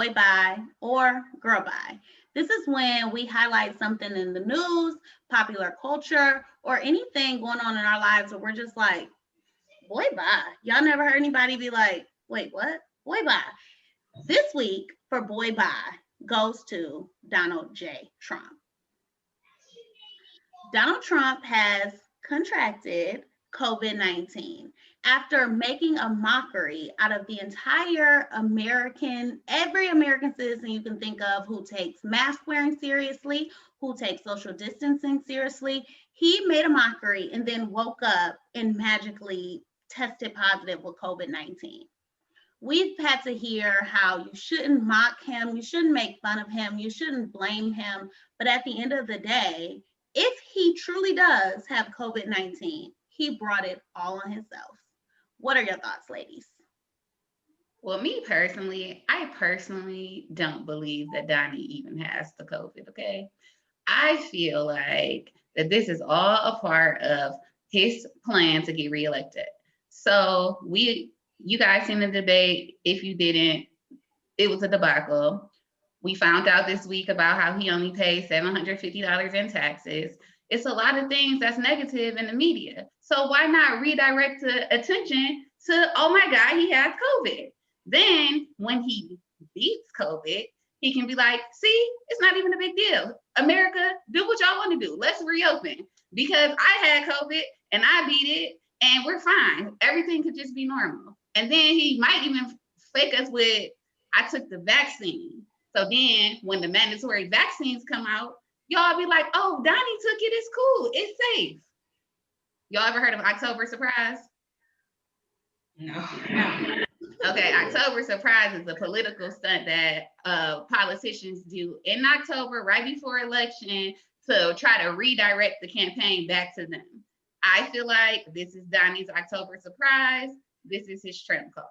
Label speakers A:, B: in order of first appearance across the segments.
A: Boy Bye or Girl Bye. This is when we highlight something in the news, popular culture, or anything going on in our lives where we're just like, boy bye. Y'all never heard anybody be like, wait, what? Boy bye. This week for Boy Bye goes to Donald J. Trump. Donald Trump has contracted COVID-19 after making a mockery out of the entire every American citizen you can think of who takes mask wearing seriously, who takes social distancing seriously. He made a mockery and then woke up and magically tested positive with COVID-19. We've had to hear how you shouldn't mock him, you shouldn't make fun of him, you shouldn't blame him. But at the end of the day, if he truly does have COVID-19, he brought it all on himself. What are your thoughts, ladies?
B: Well, me personally, I personally don't believe that Donnie even has the COVID, okay? I feel like that this is all a part of his plan to get reelected. So you guys seen the debate. If you didn't, it was a debacle. We found out this week about how he only pays $750 in taxes. It's a lot of things that's negative in the media. So why not redirect the attention to, oh my God, he has COVID. Then when he beats COVID, he can be like, see, it's not even a big deal. America, do what y'all want to do. Let's reopen. Because I had COVID and I beat it and we're fine. Everything could just be normal. And then he might even fake us with, I took the vaccine. So then when the mandatory vaccines come out, y'all be like, oh, Donnie took it. It's cool. It's safe. Y'all ever heard of October Surprise?
C: No.
B: Okay, October Surprise is a political stunt that politicians do in October, right before election, to try to redirect the campaign back to them. I feel like this is Donnie's October Surprise. This is his trump card.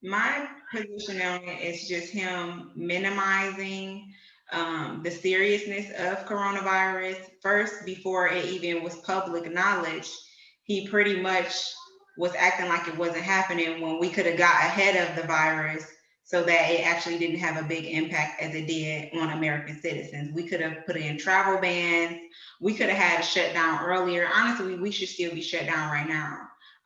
C: My position on it is just him minimizing the seriousness of coronavirus. First, before it even was public knowledge, he pretty much was acting like it wasn't happening when we could have got ahead of the virus so that it actually didn't have a big impact as it did on American citizens. We could have put in travel bans. We could have had a shutdown earlier. Honestly, we should still be shut down right now.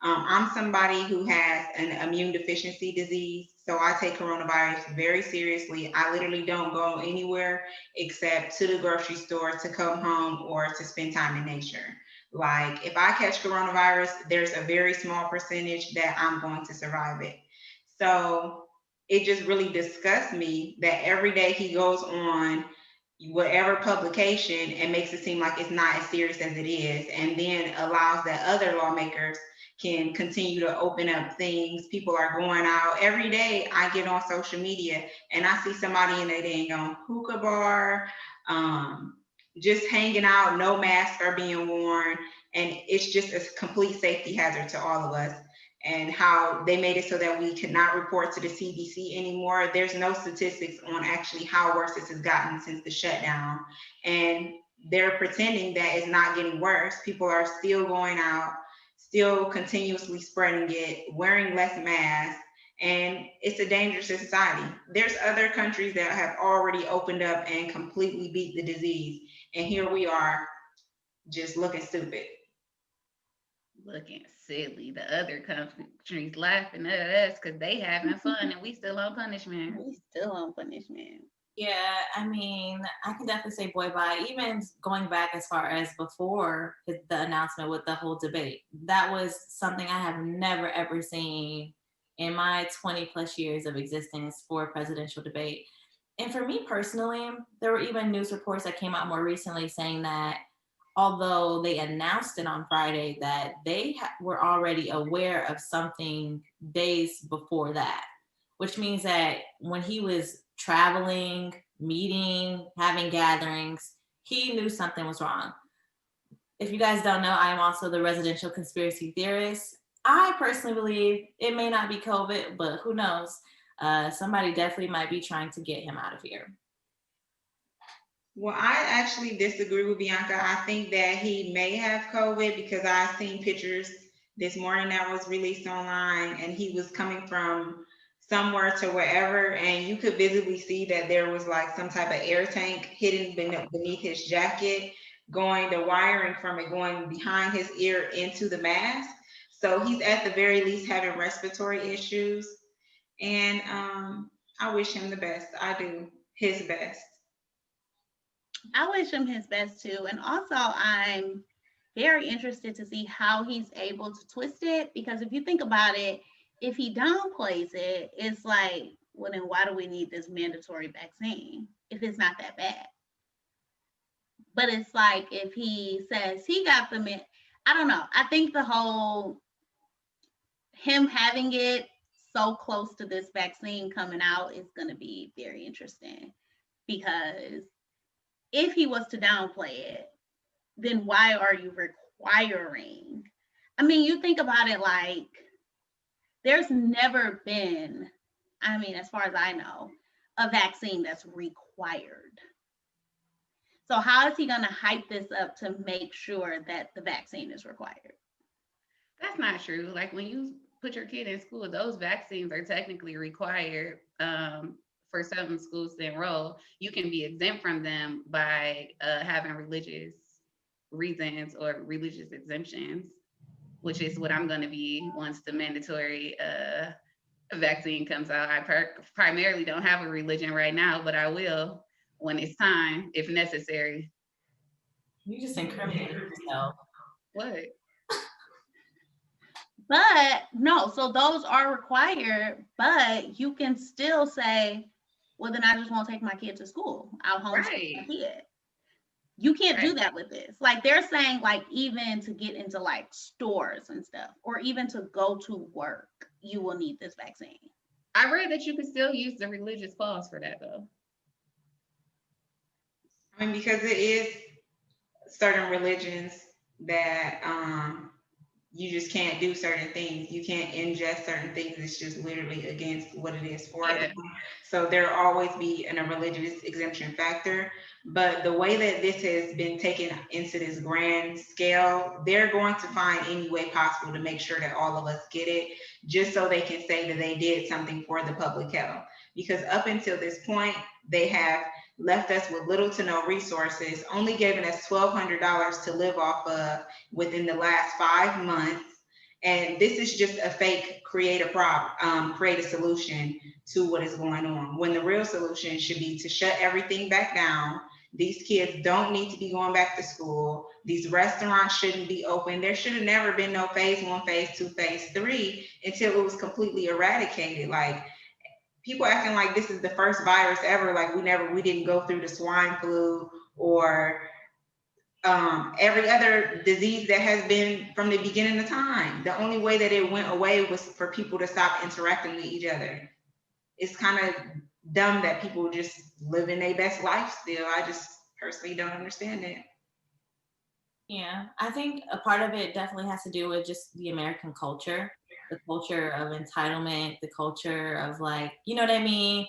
C: I'm somebody who has an immune deficiency disease, so I take coronavirus very seriously. I literally don't go anywhere except to the grocery store to come home or to spend time in nature. Like, if I catch coronavirus, there's a very small percentage that I'm going to survive it. So it just really disgusts me that every day he goes on whatever publication and makes it seem like it's not as serious as it is, and then allows that other lawmakers can continue to open up things. People are going out every day. I get on social media and I see somebody in a dang on hookah bar, um, just hanging out, no masks are being worn, and it's just a complete safety hazard to all of us. And how they made it so that we could not report to the CDC anymore. There's no statistics on actually how worse this has gotten since the shutdown. And they're pretending that it's not getting worse. People are still going out, still continuously spreading it, wearing less masks, and it's a dangerous society. There's other countries that have already opened up and completely beat the disease, and here we are just looking stupid.
B: Looking silly. The other countries laughing at us because they having fun and we still on punishment.
A: We still on punishment.
D: Yeah, I mean, I can definitely say boy bye. Even going back as far as before the announcement with the whole debate, that was something I have never ever seen in my 20 plus years of existence for a presidential debate. And for me personally, there were even news reports that came out more recently saying that although they announced it on Friday, that they were already aware of something days before that, which means that when he was traveling, meeting, having gatherings, he knew something was wrong. If you guys don't know, I am also the residential conspiracy theorist. I personally believe it may not be COVID, but who knows? Somebody definitely might be trying to get him out of here.
C: Well, I actually disagree with Bianca. I think that he may have COVID because I've seen pictures this morning that was released online, and he was coming from somewhere to wherever, and you could visibly see that there was like some type of air tank hidden beneath his jacket, going the wiring from it going behind his ear into the mask. So he's at the very least having respiratory issues. And I wish him the best. I do. His best.
A: I wish him his best too. And also, I'm very interested to see how he's able to twist it, because if you think about it, if he downplays it, it's like, well, then why do we need this mandatory vaccine if it's not that bad? But it's like if he says he got I don't know. I think the whole him having it so close to this vaccine coming out is going to be very interesting, because if he was to downplay it, then why are you requiring? I mean, you think about it, like there's never been, I mean, as far as I know, a vaccine that's required. So how is he going to hype this up to make sure that the vaccine is required?
B: That's not true. Like when you put your kid in school, those vaccines are technically required for some schools to enroll. You can be exempt from them by having religious reasons or religious exemptions, which is what I'm going to be once the mandatory vaccine comes out. I primarily don't have a religion right now, but I will when it's time, if necessary.
D: You just incriminated yourself.
B: What?
A: But no, so those are required, but you can still say, well, then I just won't take my kid to school. I'll homeschool my kid. You can't do that with this. Like they're saying, like even to get into like stores and stuff, or even to go to work, you will need this vaccine.
B: I read that you could still use the religious pause for that though.
C: I mean, because it is certain religions that you just can't do certain things. You can't ingest certain things. It's just literally against what it is for. Yeah. So there'll always be a religious exemption factor. But the way that this has been taken into this grand scale, they're going to find any way possible to make sure that all of us get it, just so they can say that they did something for the public health. Because up until this point, they have left us with little to no resources, only giving us $1,200 to live off of within the last 5 months. And this is just a fake create a solution to what is going on, when the real solution should be to shut everything back down. These kids don't need to be going back to school. These restaurants shouldn't be open. There should have never been no phase 1, phase 2, phase 3 until it was completely eradicated. Like, people acting like this is the first virus ever, like we didn't go through the swine flu or every other disease that has been from the beginning of time. The only way that it went away was for people to stop interacting with each other. It's kind of dumb that people just living their best life still. I just personally don't understand it.
D: Yeah, I think a part of it definitely has to do with just the American culture, the culture of entitlement, the culture of like, you know what I mean?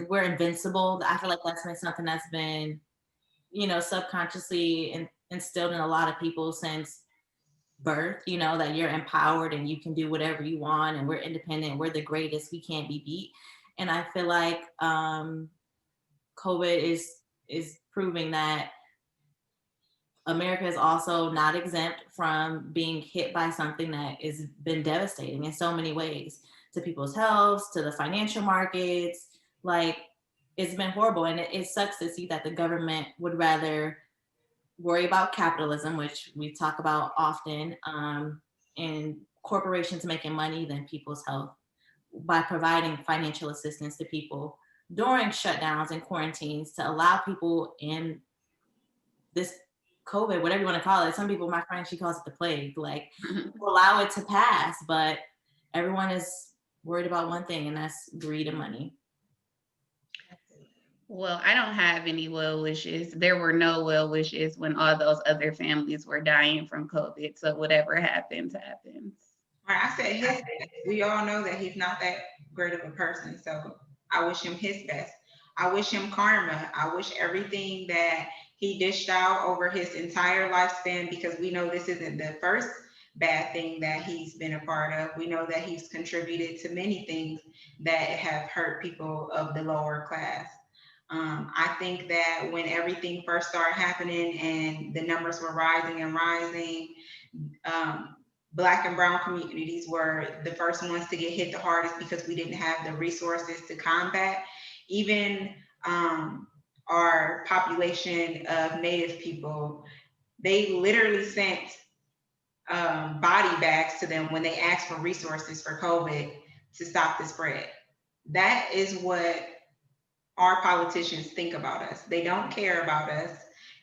D: We're invincible. I feel like that's been something that's been, you know, subconsciously instilled in a lot of people since birth, you know, that you're empowered and you can do whatever you want and we're independent, we're the greatest, we can't be beat. And I feel like COVID is proving that America is also not exempt from being hit by something that has been devastating in so many ways, to people's health, to the financial markets. Like, it's been horrible. And it sucks to see that the government would rather worry about capitalism, which we talk about often, and corporations making money than people's health by providing financial assistance to people during shutdowns and quarantines to allow people in this COVID, whatever you want to call it. Some people, my friend, she calls it the plague, like allow it to pass, but everyone is worried about one thing, and that's greed and money.
B: Well, I don't have any well wishes. There were no well wishes when all those other families were dying from COVID. So whatever happens, happens.
C: I said his best. We all know that he's not that great of a person. So I wish him his best. I wish him karma. I wish everything that he dished out over his entire lifespan, because we know this isn't the first bad thing that he's been a part of. We know that he's contributed to many things that have hurt people of the lower class. I think that when everything first started happening and the numbers were rising and rising, Black and brown communities were the first ones to get hit the hardest because we didn't have the resources to combat. Even our population of Native people, they literally sent body bags to them when they asked for resources for COVID to stop the spread. That is what our politicians think about us. They don't care about us.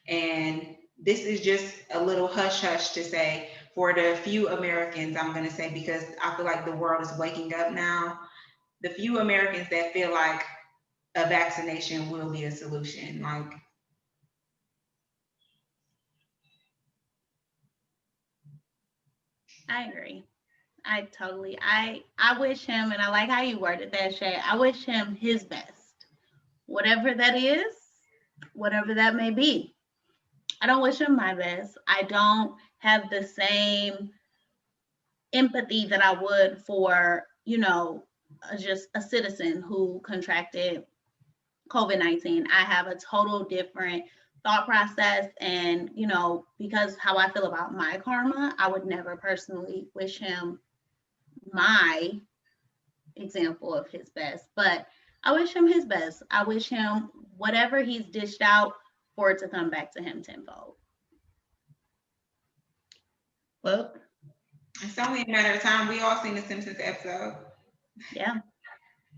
C: And this is just a little hush hush to say for the few Americans, I'm going to say, because I feel like the world is waking up now, the few Americans that feel like a vaccination will be a solution. Like,
A: I agree. I wish him, and I like how you worded that, Shay. I wish him his best, whatever that is, whatever that may be. I don't wish him my best. I don't have the same empathy that I would for, just a citizen who contracted COVID-19. I have a total different thought process. And, because how I feel about my karma, I would never personally wish him my example of his best. But I wish him his best. I wish him whatever he's dished out for it to come back to him tenfold.
B: Well,
C: it's only a matter of time. We all seen the Simpsons episode.
A: Yeah.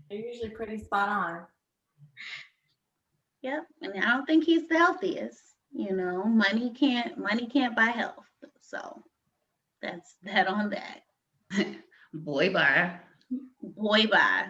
D: They're usually pretty spot on.
A: Yep. And I don't think he's the healthiest. Money can't buy health. So that's that on that.
B: boy, bye.
A: Boy, bye.